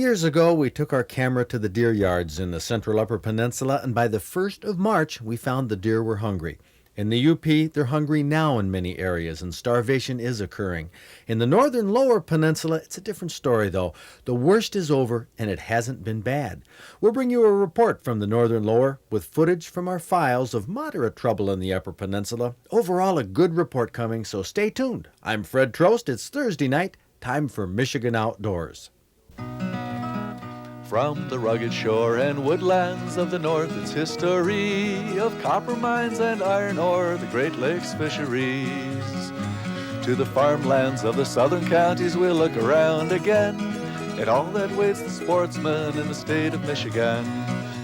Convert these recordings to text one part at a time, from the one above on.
years ago, we took our camera to the deer yards in the central Upper Peninsula, and by the 1st of March, we found the deer were hungry. In the UP, they're hungry now in many areas, and starvation is occurring. In the northern Lower Peninsula, it's a different story, though. The worst is over, and it hasn't been bad. We'll bring you a report from the northern Lower with footage from our files of moderate trouble in the Upper Peninsula. Overall, a good report coming, so stay tuned. I'm Fred Trost. It's Thursday night, time for Michigan Outdoors. From the rugged shore and woodlands of the north, its history of copper mines and iron ore, the Great Lakes fisheries. To the farmlands of the southern counties, we'll look around again at all that waits the sportsman in the state of Michigan.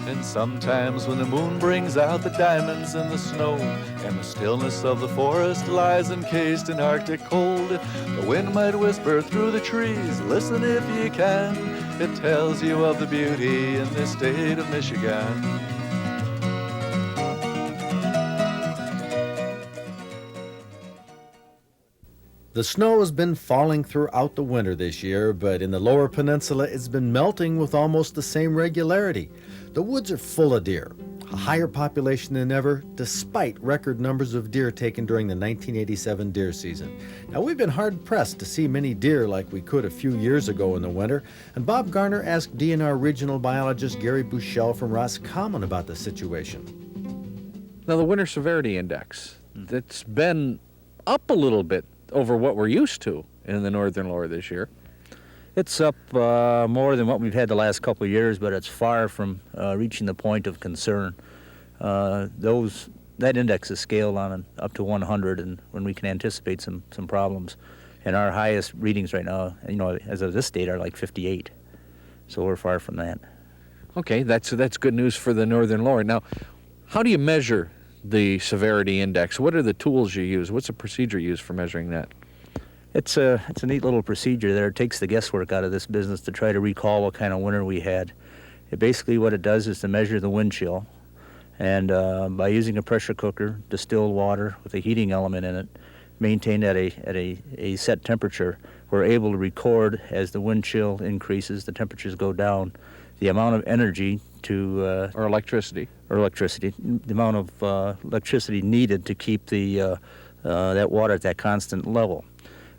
And sometimes when the moon brings out the diamonds in the snow, and the stillness of the forest lies encased in Arctic cold, the wind might whisper through the trees, listen if you can, it tells you of the beauty in this state of Michigan. The snow has been falling throughout the winter this year, but in the Lower Peninsula it's been melting with almost the same regularity. The woods are full of deer, a higher population than ever, despite record numbers of deer taken during the 1987 deer season. Now, we've been hard-pressed to see many deer like we could a few years ago in the winter, and Bob Garner asked DNR regional biologist Gary Bushell from Roscommon about the situation. Now, the winter severity index, that's been up a little bit over what we're used to in the northern Lower this year. It's up more than what we've had the last couple of years, but it's far from reaching the point of concern. That index is scaled on up to 100, and when we can anticipate some problems. And our highest readings right now, as of this date, are like 58. So we're far from that. Okay, that's good news for the northern Lower. Now, how do you measure the severity index? What are the tools you use? What's the procedure you use for measuring that? It's a neat little procedure there. It takes the guesswork out of this business to try to recall what kind of winter we had. Basically what it does is to measure the wind chill, and by using a pressure cooker, distilled water with a heating element in it, maintained at a set temperature, we're able to record as the wind chill increases, the temperatures go down, the amount of energy to or electricity, the amount of electricity needed to keep that water at that constant level.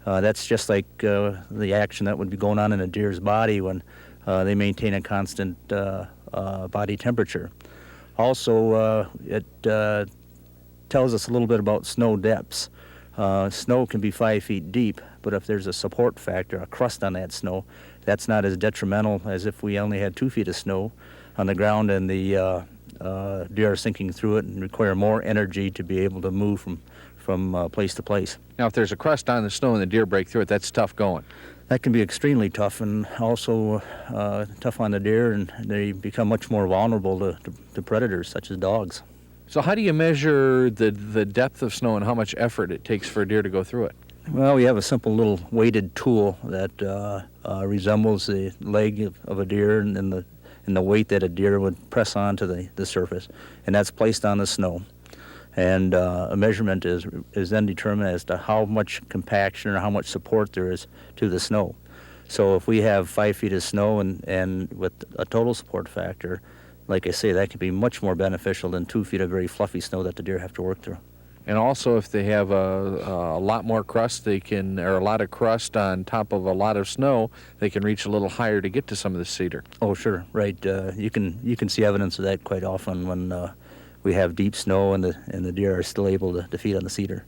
That's just like the action that would be going on in a deer's body when they maintain a constant body temperature. Also, it tells us a little bit about snow depths. Snow can be 5 feet deep, but if there's a support factor, a crust on that snow, that's not as detrimental as if we only had 2 feet of snow on the ground and the deer are sinking through it and require more energy to be able to move from place to place. Now, if there's a crust on the snow and the deer break through it, that's tough going. That can be extremely tough, and also tough on the deer, and they become much more vulnerable to predators such as dogs. So how do you measure the depth of snow and how much effort it takes for a deer to go through it? Well, we have a simple little weighted tool that resembles the leg of a deer and the weight that a deer would press onto the surface, and that's placed on the snow. And a measurement is then determined as to how much compaction or how much support there is to the snow. So if we have 5 feet of snow and with a total support factor, like I say, that can be much more beneficial than 2 feet of very fluffy snow that the deer have to work through. And also, if they have a lot more crust, or a lot of crust on top of a lot of snow, they can reach a little higher to get to some of the cedar. Oh, sure, right. You can see evidence of that quite often when we have deep snow and the deer are still able to feed on the cedar.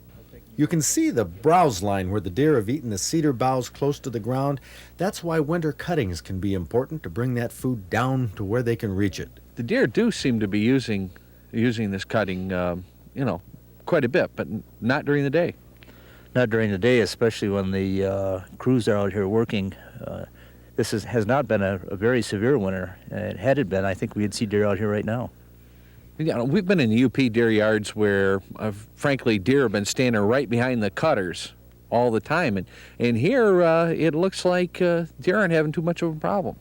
You can see the browse line where the deer have eaten the cedar boughs close to the ground. That's why winter cuttings can be important to bring that food down to where they can reach it. The deer do seem to be using this cutting, quite a bit, but not during the day. Not during the day, especially when the crews are out here working. This has not been a very severe winter. Had it been, I think we'd see deer out here right now. We've been in the UP deer yards where, frankly, deer have been standing right behind the cutters all the time. And here it looks like deer aren't having too much of a problem.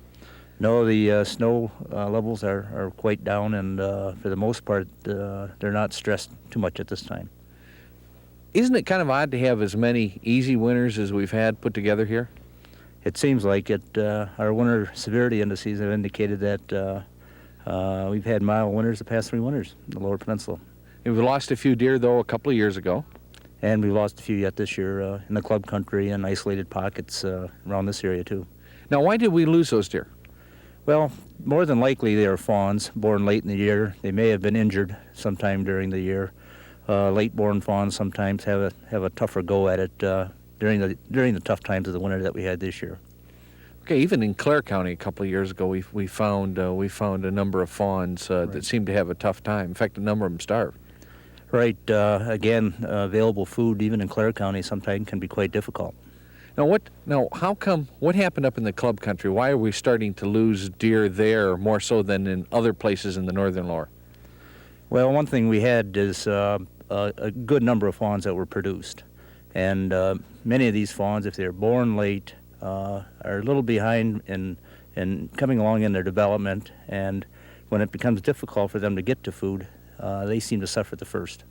No, the snow levels are quite down, and for the most part, they're not stressed too much at this time. Isn't it kind of odd to have as many easy winters as we've had put together here? it seems like it. Our winter severity indices have indicated that we've had mild winters the past 3 winters in the Lower Peninsula. We lost a few deer, though, a couple of years ago. And we've lost a few yet this year in the club country and isolated pockets around this area, too. Now, why did we lose those deer? Well, more than likely they are fawns born late in the year. They may have been injured sometime during the year. Late-born fawns sometimes have a tougher go at it during the tough times of the winter that we had this year. Okay, even in Clare County a couple of years ago, we found a number of fawns that seemed to have a tough time. In fact, a number of them starved. Right. Again, available food even in Clare County sometimes can be quite difficult. How come? What happened up in the club country? Why are we starting to lose deer there more so than in other places in the northern lower? Well, one thing we had is a good number of fawns that were produced, and many of these fawns, if they're born late, are a little behind in coming along in their development, and when it becomes difficult for them to get to food, they seem to suffer the first.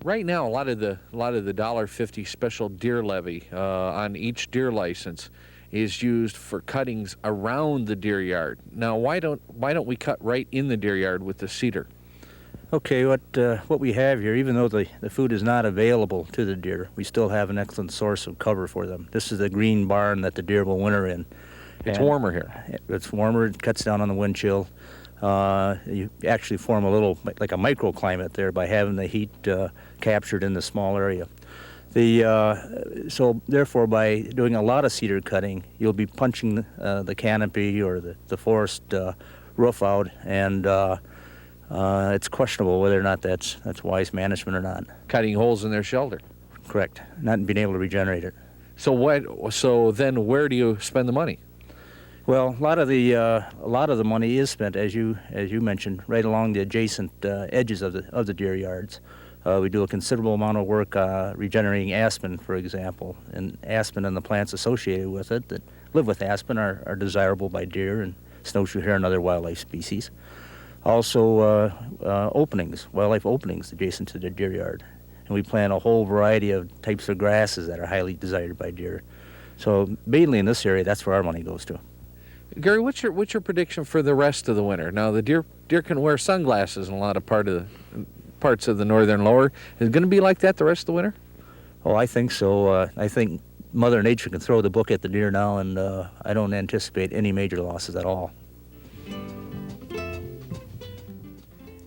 Right now, a lot of the $1.50 special deer levy on each deer license is used for cuttings around the deer yard. Now, why don't we cut right in the deer yard with the cedar? Okay, what we have here, even though the food is not available to the deer, we still have an excellent source of cover for them. This is the green barn that the deer will winter in. It's warmer here. It's warmer. It cuts down on the wind chill. You actually form a little, like a microclimate there by having the heat captured in the small area. So therefore, by doing a lot of cedar cutting, you'll be punching the canopy or the forest roof out, and it's questionable whether or not that's wise management or not. Cutting holes in their shelter. Correct. Not being able to regenerate it. So then, where do you spend the money? Well, a lot of the money is spent, as you mentioned, right along the adjacent edges of the deer yards. We do a considerable amount of work regenerating aspen, for example, and aspen and the plants associated with it that live with aspen are desirable by deer and snowshoe hare and other wildlife species. Also, wildlife openings adjacent to the deer yard, and we plant a whole variety of types of grasses that are highly desired by deer. So mainly in this area, that's where our money goes to. Gary, what's your prediction for the rest of the winter? Now, the deer can wear sunglasses in a lot of parts of the northern lower. Is it going to be like that the rest of the winter? Oh, I think so. I think Mother Nature can throw the book at the deer now, and I don't anticipate any major losses at all.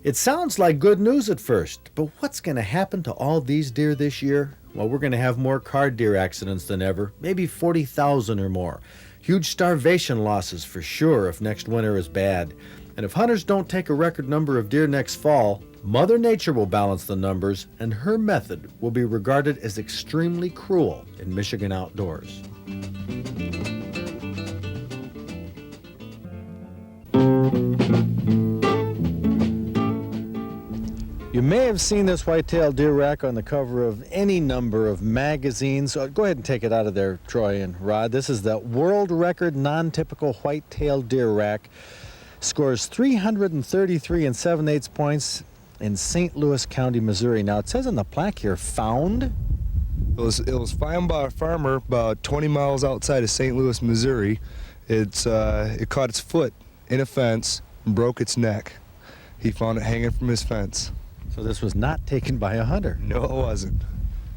It sounds like good news at first, but what's going to happen to all these deer this year? Well, we're going to have more car deer accidents than ever, maybe 40,000 or more. Huge starvation losses for sure if next winter is bad. And if hunters don't take a record number of deer next fall, Mother Nature will balance the numbers, and her method will be regarded as extremely cruel in Michigan outdoors. You may have seen this whitetail deer rack on the cover of any number of magazines. Go ahead and take it out of there, Troy and Rod. This is the world record non-typical whitetail deer rack. Scores 333 7/8 points in St. Louis County, Missouri. Now, it says on the plaque here, found. It was found by a farmer about 20 miles outside of St. Louis, Missouri. It caught its foot in a fence and broke its neck. He found it hanging from his fence. So this was not taken by a hunter. No, it wasn't.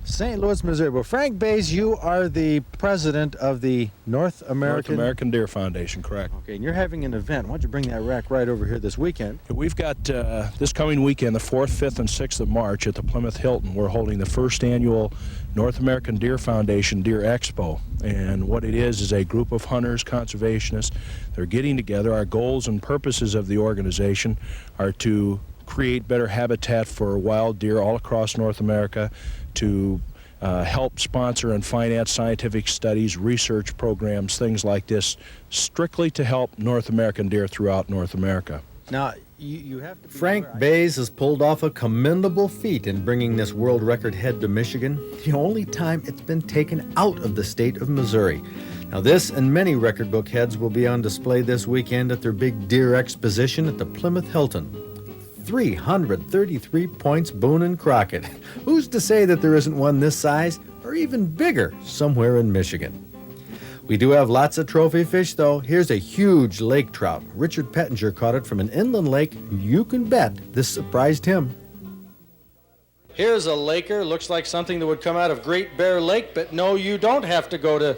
St. Louis, Missouri. Well, Frank Bays, you are the president of the North American Deer Foundation, correct. Okay, and you're having an event. Why don't you bring that rack right over here this weekend? We've got this coming weekend, the 4th, 5th, and 6th of March at the Plymouth Hilton. We're holding the first annual North American Deer Foundation Deer Expo. And what it is a group of hunters, conservationists. They're getting together. Our goals and purposes of the organization are to create better habitat for wild deer all across North America, to help sponsor and finance scientific studies, research programs, things like this, strictly to help North American deer throughout North America. Now, you have to. Frank Bays has pulled off a commendable feat in bringing this world record head to Michigan, the only time it's been taken out of the state of Missouri. Now, this and many record book heads will be on display this weekend at their big deer exposition at the Plymouth Hilton. 333 points Boone and Crockett. Who's to say that there isn't one this size or even bigger somewhere in Michigan? We do have lots of trophy fish, though. Here's a huge lake trout. Richard Pettinger caught it from an inland lake, and you can bet this surprised him. Here's a laker. Looks like something that would come out of Great Bear Lake, but no, you don't have to go to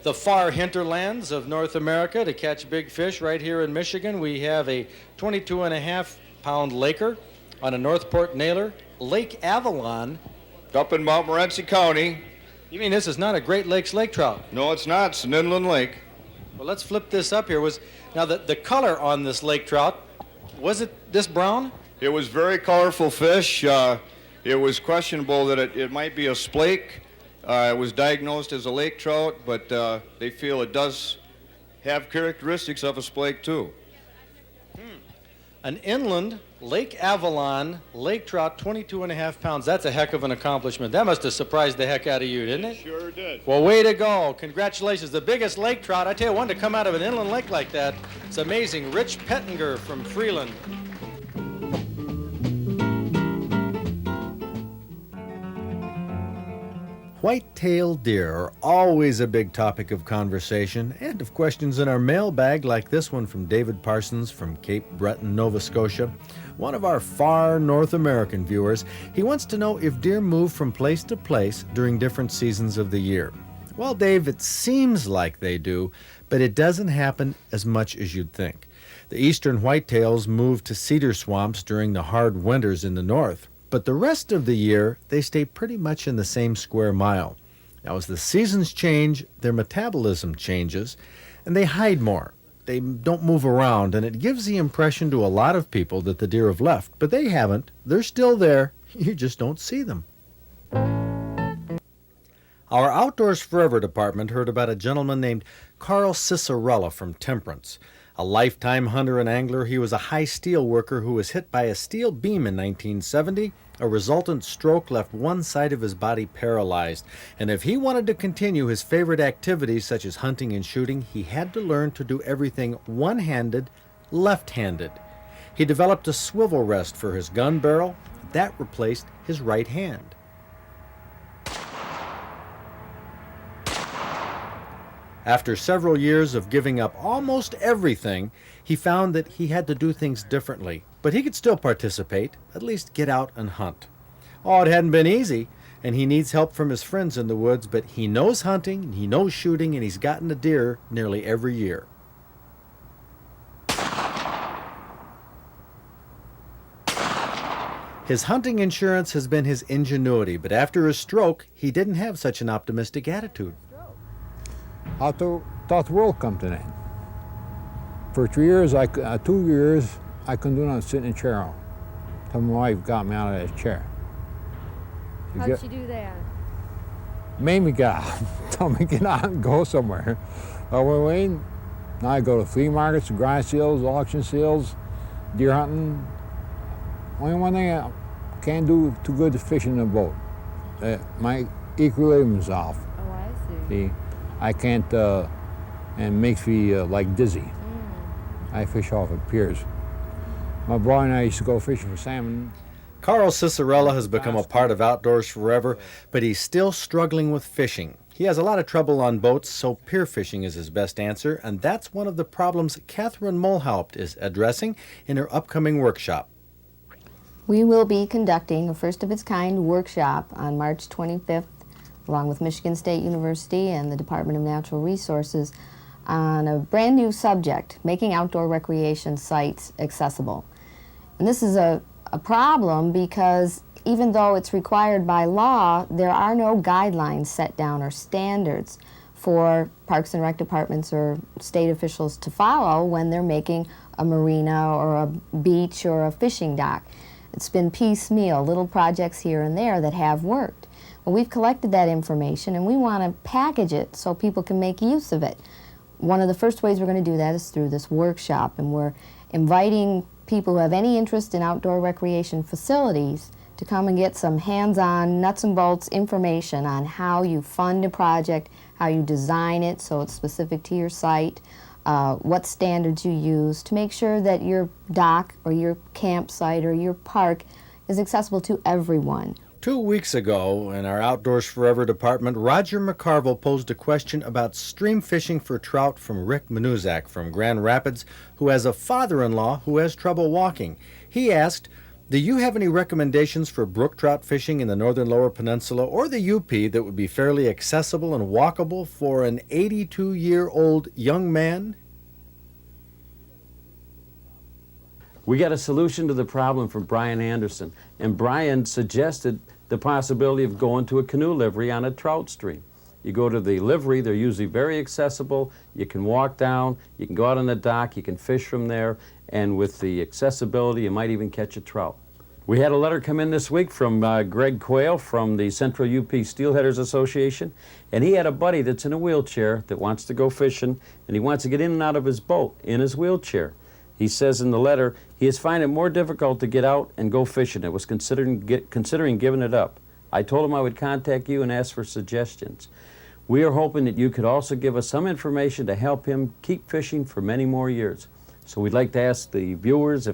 the far hinterlands of North America to catch big fish. Right here in Michigan, we have a 22.5-pound laker on a Northport nailer. Lake Avalon. Up in Montmorency County. You mean this is not a Great Lakes lake trout? No, it's not. It's an inland lake. Well, let's flip this up here. Now, the color on this lake trout, was it this brown? It was very colorful fish. It was questionable that it might be a splake. It was diagnosed as a lake trout, but they feel it does have characteristics of a splake too. An inland Lake Avalon lake trout, 22.5 pounds. That's a heck of an accomplishment. That must have surprised the heck out of you, didn't it? Sure did. Well, way to go. Congratulations. The biggest lake trout. I tell you, one to come out of an inland lake like that. It's amazing. Rich Pettinger from Freeland. White-tailed deer are always a big topic of conversation and of questions in our mailbag, like this one from David Parsons from Cape Breton, Nova Scotia. One of our far North American viewers. He wants to know if deer move from place to place during different seasons of the year. Well, Dave, it seems like they do, but it doesn't happen as much as you'd think. The eastern whitetails move to cedar swamps during the hard winters in the north. But the rest of the year, they stay pretty much in the same square mile. Now, as the seasons change, their metabolism changes, and they hide more. They don't move around, and it gives the impression to a lot of people that the deer have left. But they haven't. They're still there. You just don't see them. Our Outdoors Forever department heard about a gentleman named Carl Cicerella from Temperance. A lifetime hunter and angler, he was a high steel worker who was hit by a steel beam in 1970. A resultant stroke left one side of his body paralyzed. And if he wanted to continue his favorite activities such as hunting and shooting, he had to learn to do everything one-handed, left-handed. He developed a swivel rest for his gun barrel. That replaced his right hand. After several years of giving up almost everything, he found that he had to do things differently, but he could still participate, at least get out and hunt. Oh, it hadn't been easy, and he needs help from his friends in the woods, but he knows hunting, he knows shooting, and he's gotten a deer nearly every year. His hunting insurance has been his ingenuity, but after his stroke, he didn't have such an optimistic attitude. I thought the world come to an end. For 2 years, I couldn't do nothing, sit in a chair. Till my wife got me out of that chair. How'd she do that? Made me get out, told me get out and go somewhere. I went away, now I go to flea markets, grind sales, auction sales, deer hunting. Only one thing I can't do too good is fishing in a boat. My equilibrium's off. Oh, I see. See? I can't, and it makes me like dizzy. I fish off at piers. My brother and I used to go fishing for salmon. Carl Cicerella has become a part of Outdoors Forever, but he's still struggling with fishing. He has a lot of trouble on boats, so pier fishing is his best answer, and that's one of the problems Catherine Mulhaupt is addressing in her upcoming workshop. We will be conducting a first-of-its-kind workshop on March 25th along with Michigan State University and the Department of Natural Resources on a brand new subject, making outdoor recreation sites accessible. And this is a problem because even though it's required by law, there are no guidelines set down or standards for Parks and Rec departments or state officials to follow when they're making a marina or a beach or a fishing dock. It's been piecemeal, little projects here and there that have worked. Well, we've collected that information and we want to package it so people can make use of it. One of the first ways we're going to do that is through this workshop, and we're inviting people who have any interest in outdoor recreation facilities to come and get some hands-on, nuts and bolts information on how you fund a project, how you design it so it's specific to your site, what standards you use to make sure that your dock or your campsite or your park is accessible to everyone. 2 weeks ago, in our Outdoors Forever department, Roger McCarville posed a question about stream fishing for trout from Rick Manuzak from Grand Rapids, who has a father-in-law who has trouble walking. He asked, do you have any recommendations for brook trout fishing in the northern lower peninsula or the UP that would be fairly accessible and walkable for an 82-year-old young man? We got a solution to the problem from Brian Anderson, and Brian suggested the possibility of going to a canoe livery on a trout stream. You go to the livery, they're usually very accessible. You can walk down, you can go out on the dock, you can fish from there, and with the accessibility, you might even catch a trout. We had a letter come in this week from Greg Quayle from the Central UP Steelheaders Association, and he had a buddy that's in a wheelchair that wants to go fishing, and he wants to get in and out of his boat in his wheelchair. He says in the letter, he is finding it more difficult to get out and go fishing. It was considering giving it up. I told him I would contact you and ask for suggestions. We are hoping that you could also give us some information to help him keep fishing for many more years. So we'd like to ask the viewers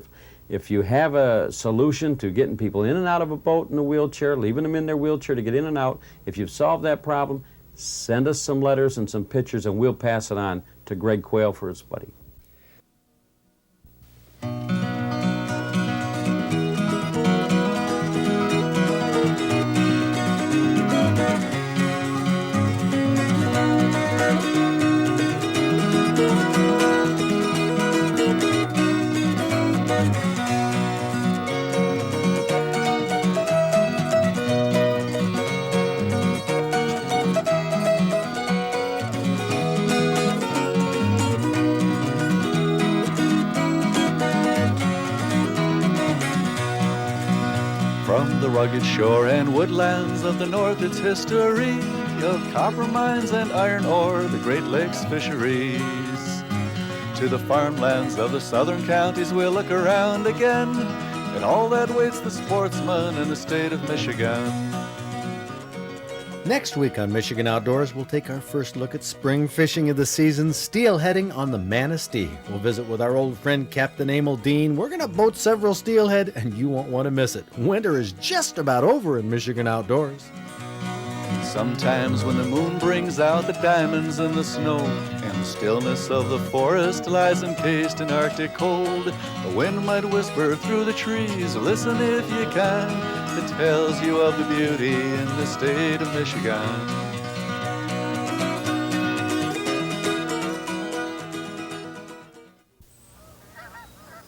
if you have a solution to getting people in and out of a boat in a wheelchair, leaving them in their wheelchair to get in and out. If you've solved that problem, send us some letters and some pictures and we'll pass it on to Greg Quayle for his buddy. From the rugged shore and woodlands of the north, its history of copper mines and iron ore, the Great Lakes fisheries. To the farmlands of the southern counties we'll look around again, and all that waits the sportsman in the state of Michigan. Next week on Michigan Outdoors, we'll take our first look at spring fishing of the season, steelheading on the Manistee. We'll visit with our old friend Captain Emil Dean. We're going to boat several steelhead, and you won't want to miss it. Winter is just about over in Michigan Outdoors. Sometimes when the moon brings out the diamonds in the snow, and the stillness of the forest lies encased in Arctic cold, the wind might whisper through the trees, listen if you can, it tells you of the beauty in the state of Michigan.